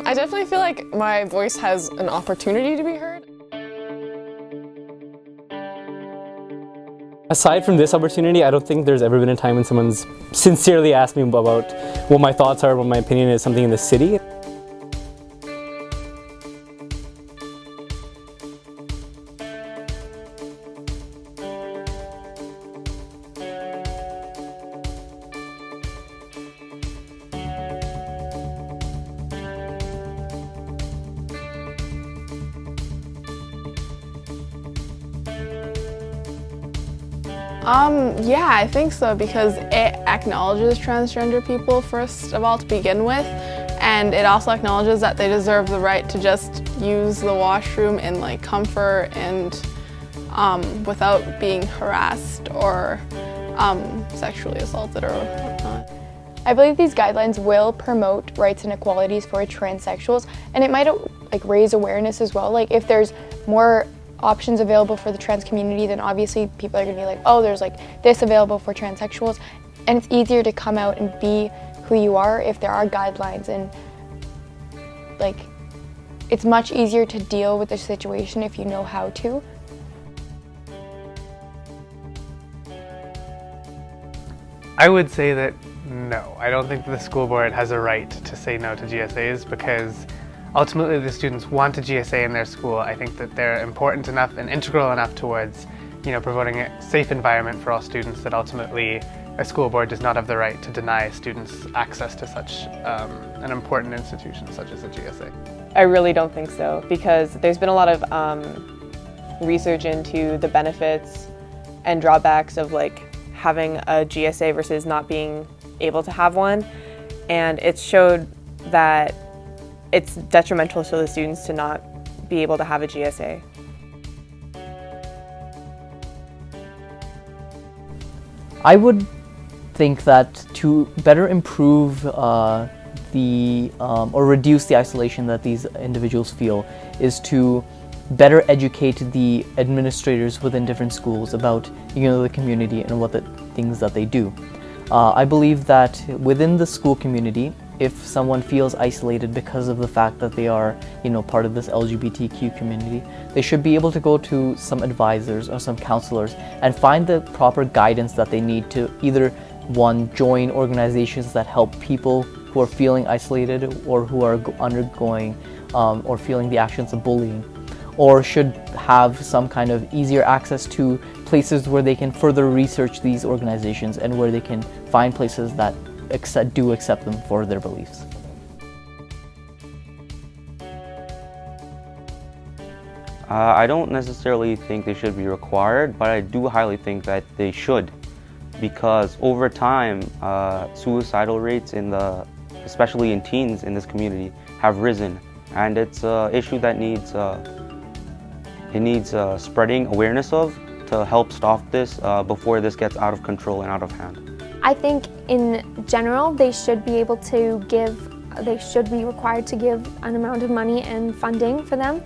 I definitely feel like my voice has an opportunity to be heard. Aside from this opportunity, I don't think there's ever been a time when someone's sincerely asked me about what my thoughts are, what my opinion is, something in the city. Yeah, I think so, because it acknowledges transgender people first of all to begin with, and it also acknowledges that they deserve the right to just use the washroom in like comfort and without being harassed or sexually assaulted or whatnot. I believe these guidelines will promote rights and equalities for transsexuals, and it might like raise awareness as well. Like if there's more options available for the trans community, then obviously people are going to be like, oh, there's like this available for transsexuals, and it's easier to come out and be who you are if there are guidelines, and like it's much easier to deal with the situation if you know how to. I would say that no, I don't think the school board has a right to say no to GSAs, because ultimately the students want a GSA in their school. I think that they're important enough and integral enough towards, promoting a safe environment for all students, that ultimately a school board does not have the right to deny students access to such an important institution such as a GSA. I really don't think so, because there's been a lot of research into the benefits and drawbacks of like having a GSA versus not being able to have one, and it showed that it's detrimental to the students to not be able to have a GSA. I would think that to better improve or reduce the isolation that these individuals feel is to better educate the administrators within different schools about the community and what the things that they do. I believe that within the school community, if someone feels isolated because of the fact that they are, part of this LGBTQ community, they should be able to go to some advisors or some counselors and find the proper guidance that they need to either, one, join organizations that help people who are feeling isolated or who are undergoing or feeling the actions of bullying, or should have some kind of easier access to places where they can further research these organizations and where they can find places that do accept them for their beliefs. I don't necessarily think they should be required, but I do highly think that they should, because over time, suicidal rates especially in teens in this community, have risen, and it's an issue that needs spreading awareness of to help stop this before this gets out of control and out of hand. I think in general they should be able to they should be required to give an amount of money and funding for them.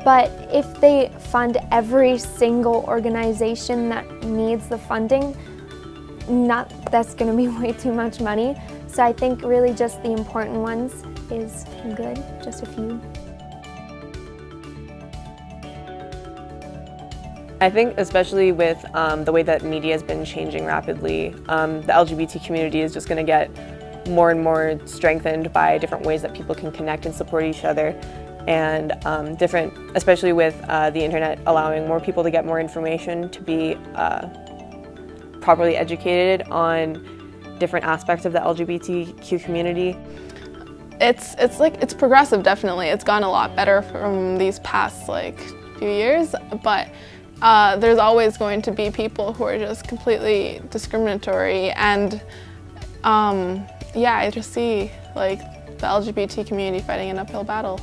But if they fund every single organization that needs the funding, that's going to be way too much money. So I think really just the important ones is good, just a few. I think especially with the way that media has been changing rapidly, the LGBT community is just going to get more and more strengthened by different ways that people can connect and support each other, and especially with the internet allowing more people to get more information, to be properly educated on different aspects of the LGBTQ community. It's progressive, definitely. It's gotten a lot better from these past few years, but there's always going to be people who are just completely discriminatory, and I just see the LGBT community fighting an uphill battle.